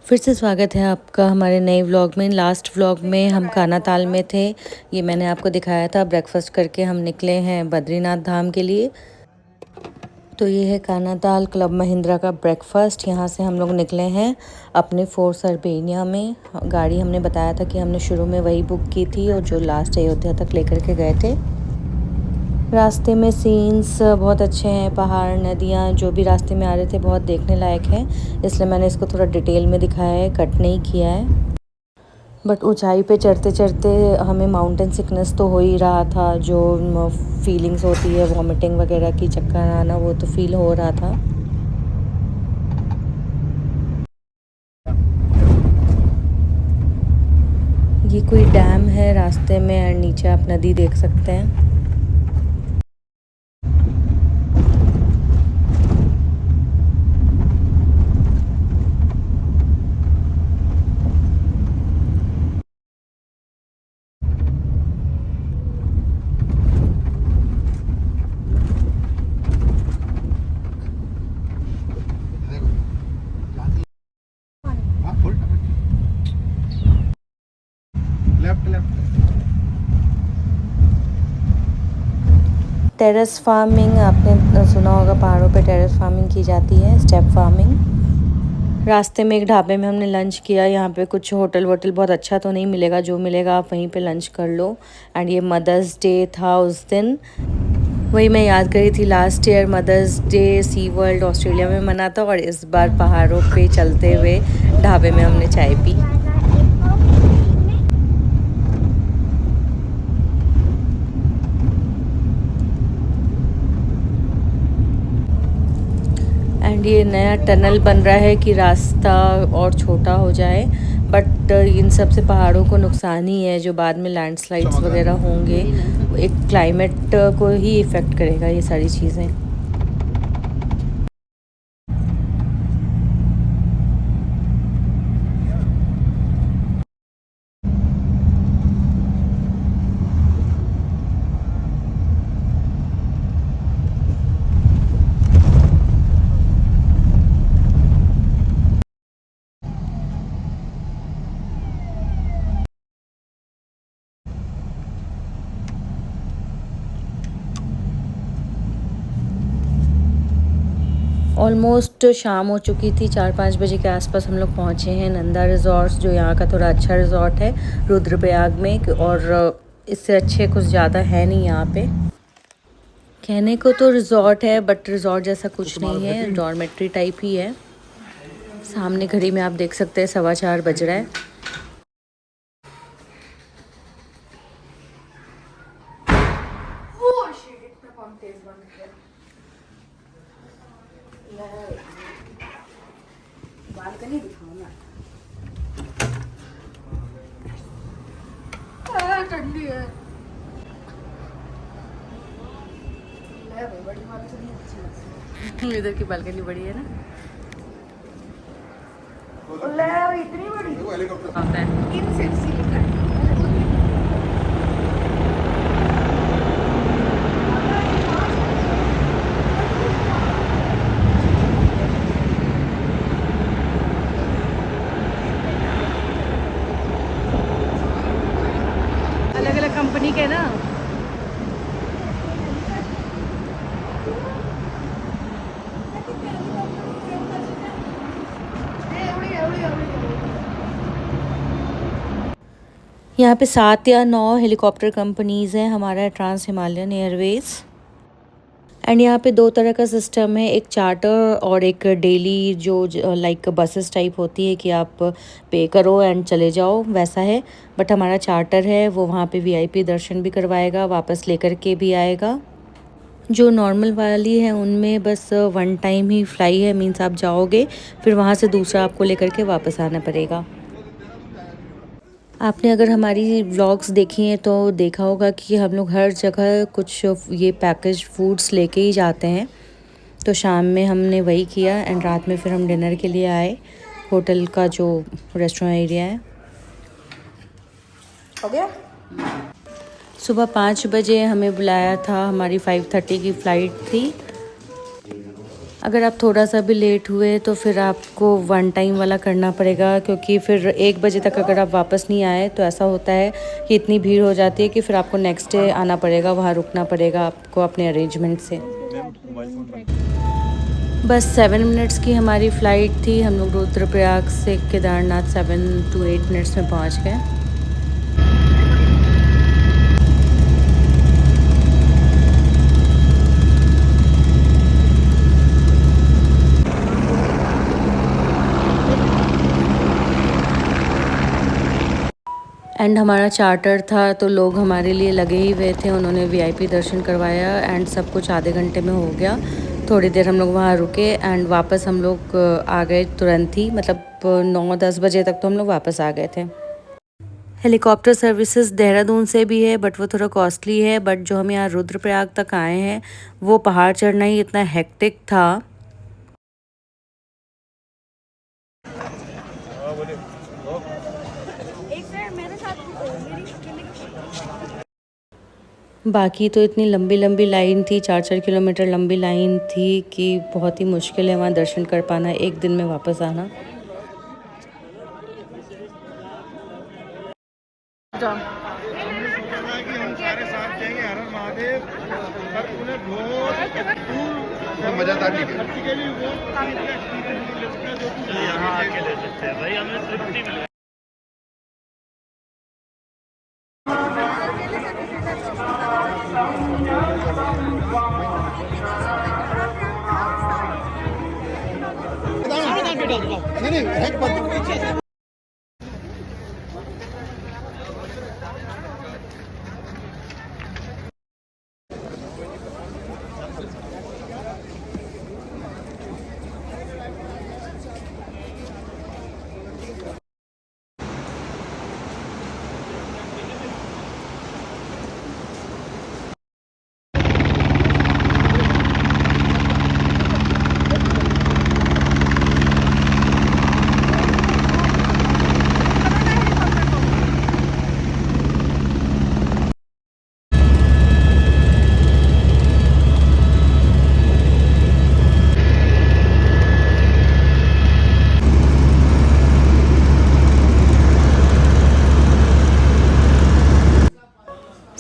फिर से स्वागत है आपका हमारे नए व्लॉग में। लास्ट व्लॉग में हम काना ताल में थे, ये मैंने आपको दिखाया था। ब्रेकफास्ट करके हम निकले हैं बद्रीनाथ धाम के लिए। तो ये है काना ताल क्लब महिंद्रा का ब्रेकफास्ट। यहाँ से हम लोग निकले हैं अपने फोर्स अर्बेनिया में। गाड़ी हमने बताया था कि हमने शुरू में वही बुक की थी और जो लास्ट अयोध्या तक लेकर के गए थे। रास्ते में सीन्स बहुत अच्छे हैं, पहाड़, नदियाँ, जो भी रास्ते में आ रहे थे बहुत देखने लायक हैं, इसलिए मैंने इसको थोड़ा डिटेल में दिखाया है, कट नहीं किया है। बट ऊंचाई पे चढ़ते चढ़ते हमें माउंटेन सिकनेस तो हो ही रहा था। जो फीलिंग्स होती है वॉमिटिंग वगैरह की, चक्कर आना, वो तो फील हो रहा था। ये कोई डैम है रास्ते में और नीचे आप नदी देख सकते हैं। टेरेस फार्मिंग आपने सुना होगा, पहाड़ों पे टेरेस फार्मिंग की जाती है, स्टेप फार्मिंग। रास्ते में एक ढाबे में हमने लंच किया। यहाँ पे कुछ होटल वोटल बहुत अच्छा तो नहीं मिलेगा, जो मिलेगा आप वहीं पे लंच कर लो। एंड ये मदर्स डे था उस दिन, वही मैं याद करी थी। लास्ट ईयर मदर्स डे सी वर्ल्ड ऑस्ट्रेलिया में मना था और इस बार पहाड़ों पे चलते हुए ढाबे में हमने चाय पी। एंड ये नया टनल बन रहा है कि रास्ता और छोटा हो जाए, बट इन सब से पहाड़ों को नुकसान ही है। जो बाद में लैंडस्लाइड्स वगैरह होंगे, एक क्लाइमेट को ही इफ़ेक्ट करेगा ये सारी चीज़ें। ऑलमोस्ट शाम हो चुकी थी, 4-5 बजे के आसपास हम लोग पहुँचे हैं नंदा रिज़ॉर्ट्स, जो यहाँ का थोड़ा अच्छा रिज़ॉर्ट है रुद्रप्रयाग में। और इससे अच्छे कुछ ज़्यादा है नहीं यहाँ पे। कहने को तो रिज़ॉर्ट है बट रिज़ॉर्ट जैसा कुछ नहीं है, डॉर्मेट्री टाइप ही है। सामने घड़ी में आप देख सकते हैं 4:15 बज रहा है। बालकनी दिखाओ ना। ठंडी है। बड़ी बालकनी अच्छी। इधर की बालकनी बड़ी है ना, इतनी बड़ी आता है। इन सेक्सी लिखा है। अलग अलग कंपनी के ना। यहाँ पे 7 या 9 हेलीकॉप्टर कंपनीज़ हैं। हमारा है ट्रांस हिमालयन एयरवेज़। एंड यहाँ पे 2 तरह का सिस्टम है, एक चार्टर और एक डेली, जो लाइक बसेस टाइप होती है कि आप पे करो एंड चले जाओ, वैसा है। बट हमारा चार्टर है, वो वहाँ पे वीआईपी दर्शन भी करवाएगा, वापस लेकर के भी आएगा। जो नॉर्मल वाली है उनमें बस वन टाइम ही फ्लाई है, मीन्स आप जाओगे फिर वहाँ से दूसरा आपको लेकर के वापस आना पड़ेगा। आपने अगर हमारी व्लॉग्स देखी हैं तो देखा होगा कि हम लोग हर जगह कुछ ये पैकेज फूड्स लेके ही जाते हैं। तो शाम में हमने वही किया एंड रात में फिर हम डिनर के लिए आए होटल का जो रेस्टोरेंट एरिया है। हो गया। सुबह 5 बजे हमें बुलाया था, हमारी 5:30 की फ़्लाइट थी। अगर आप थोड़ा सा भी लेट हुए तो फिर आपको वन टाइम वाला करना पड़ेगा, क्योंकि फिर 1 बजे तक अगर आप वापस नहीं आए तो ऐसा होता है कि इतनी भीड़ हो जाती है कि फिर आपको नेक्स्ट डे आना पड़ेगा, वहाँ रुकना पड़ेगा आपको अपने अरेंजमेंट से। बस 7 मिनट्स की हमारी फ़्लाइट थी। हम लोग रुद्रप्रयाग से केदारनाथ 7 to 8 मिनट्स में पहुँच गए। एंड हमारा चार्टर था तो लोग हमारे लिए लगे ही हुए थे, उन्होंने वीआईपी दर्शन करवाया एंड सब कुछ आधे घंटे में हो गया। थोड़ी देर हम लोग वहाँ रुके एंड वापस हम लोग आ गए तुरंत ही, मतलब 9-10 बजे तक तो हम लोग वापस आ गए थे। हेलीकॉप्टर सर्विसेज देहरादून से भी है बट वो थोड़ा कॉस्टली है, बट जो हम यहाँ रुद्रप्रयाग तक आए हैं वो पहाड़ चढ़ना ही इतना हेक्टिक था। बाकी तो इतनी लंबी लंबी लाइन थी, 4-4 किलोमीटर लंबी लाइन थी कि बहुत ही मुश्किल है वहाँ दर्शन कर पाना, एक दिन में वापस आना। हम सारे साथ जाएंगे हर हर महादेव, पर उन्हें बहुत मज़ेदार यहाँ आके ले सकते हैं भाई, हमें तृप्ति मिले।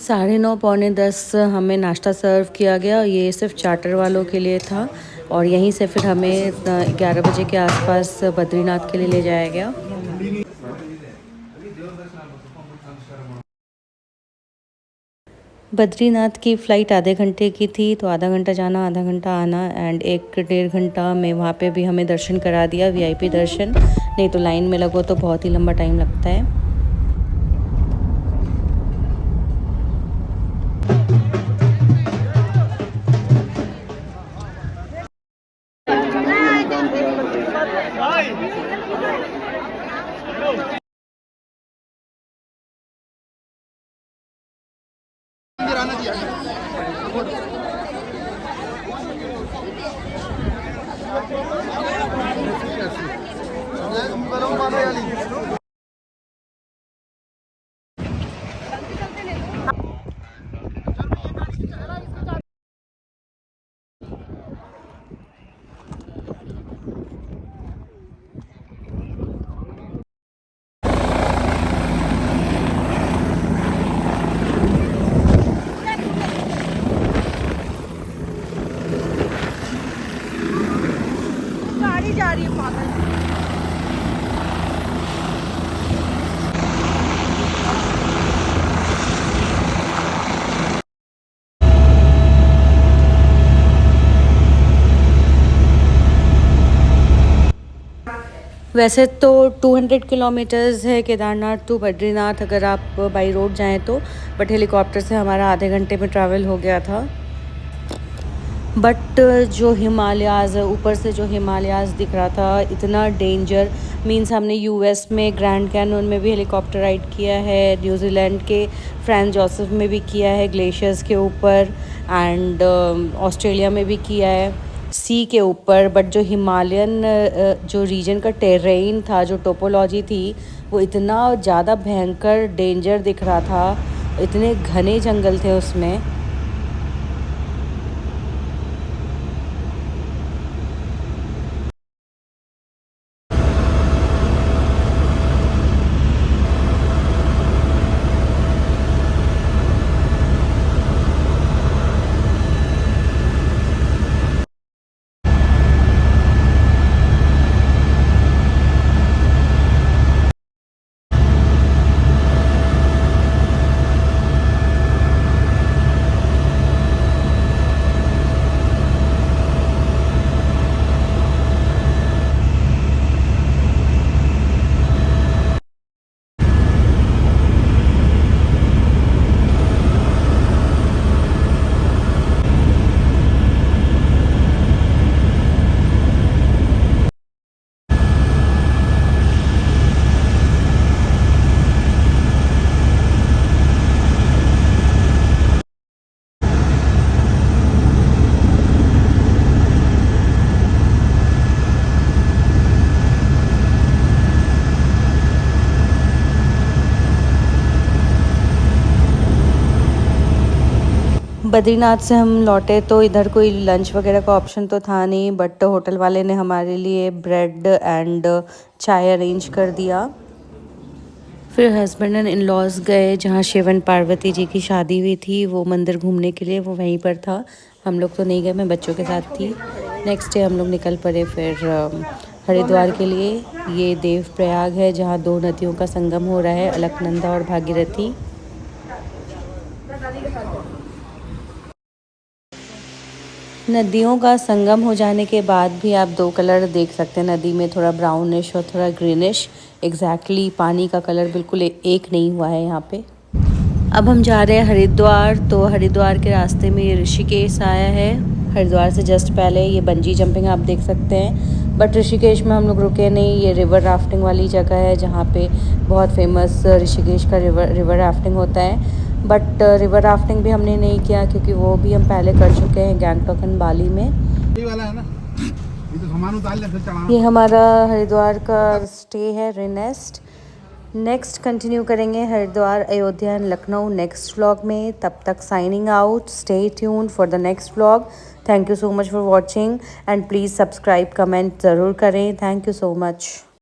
साढ़े 9 पौने 10 हमें नाश्ता सर्व किया गया। ये सिर्फ चार्टर वालों के लिए था और यहीं से फिर हमें 11 बजे के आसपास बद्रीनाथ के लिए ले जाया गया। बद्रीनाथ की फ़्लाइट आधे घंटे की थी, तो आधा घंटा जाना आधा घंटा आना एंड 1-1.5 घंटा में वहाँ पे भी हमें दर्शन करा दिया, वीआईपी दर्शन। नहीं तो लाइन में लगो तो बहुत ही लंबा टाइम लगता है। गाड़ी जा रही है पागल। वैसे तो 200 किलोमीटर्स है केदारनाथ टू बद्रीनाथ अगर आप बाई रोड जाएं तो, बट हेलीकॉप्टर से हमारा आधे घंटे में ट्रैवल हो गया था। बट जो हिमालयाज़ ऊपर से जो हिमालयाज़ दिख रहा था इतना डेंजर, मींस हमने यूएस में ग्रैंड कैन्यन में भी हेलीकॉप्टर राइड किया है, न्यूजीलैंड के फ्रैंस जोसेफ में भी किया है ग्लेशियर्स के ऊपर, एंड ऑस्ट्रेलिया में भी किया है सी के ऊपर। बट जो हिमालयन जो रीजन का टेरेन था, जो टोपोलॉजी थी, वो इतना ज़्यादा भयंकर डेंजर दिख रहा था, इतने घने जंगल थे उसमें। बद्रीनाथ से हम लौटे तो इधर कोई लंच वगैरह का ऑप्शन तो था नहीं, बट होटल वाले ने हमारे लिए ब्रेड एंड चाय अरेंज कर दिया। फिर हस्बैंड एंड इन लॉज गए जहाँ शिव एंड पार्वती जी की शादी हुई थी, वो मंदिर घूमने के लिए, वो वहीं पर था। हम लोग तो नहीं गए, मैं बच्चों के साथ थी। नेक्स्ट डे हम लोग निकल पड़े फिर हरिद्वार के लिए। ये देव प्रयाग है जहाँ 2 नदियों का संगम हो रहा है, अलकनंदा और भागीरथी। नदियों का संगम हो जाने के बाद भी आप 2 कलर देख सकते हैं नदी में, थोड़ा ब्राउनिश और थोड़ा ग्रीनिश। एग्जैक्टली पानी का कलर बिल्कुल एक नहीं हुआ है यहाँ पे। अब हम जा रहे हैं हरिद्वार। तो हरिद्वार के रास्ते में ये ऋषिकेश आया है। हरिद्वार से जस्ट पहले ये बंजी जंपिंग आप देख सकते हैं, बट ऋषिकेश में हम लोग रुके नहीं। ये रिवर राफ्टिंग वाली जगह है जहाँ पे बहुत फेमस ऋषिकेश का रिवर राफ्टिंग होता है। बट रिवर राफ्टिंग भी हमने नहीं किया क्योंकि वो भी हम पहले कर चुके हैं गैंगटॉक एंड बाली में। ये वाला है ना, ये तो सामान उतार ले फिर चढ़ाना। ये हमारा हरिद्वार का स्टे है रेनेस्ट। नेक्स्ट कंटिन्यू करेंगे Haridwar, Ayodhya and Lucknow next vlog में। तब तक signing out, stay tune for the next vlog. Thank you so much for watching and please subscribe, comment ज़रूर करें। Thank you so much.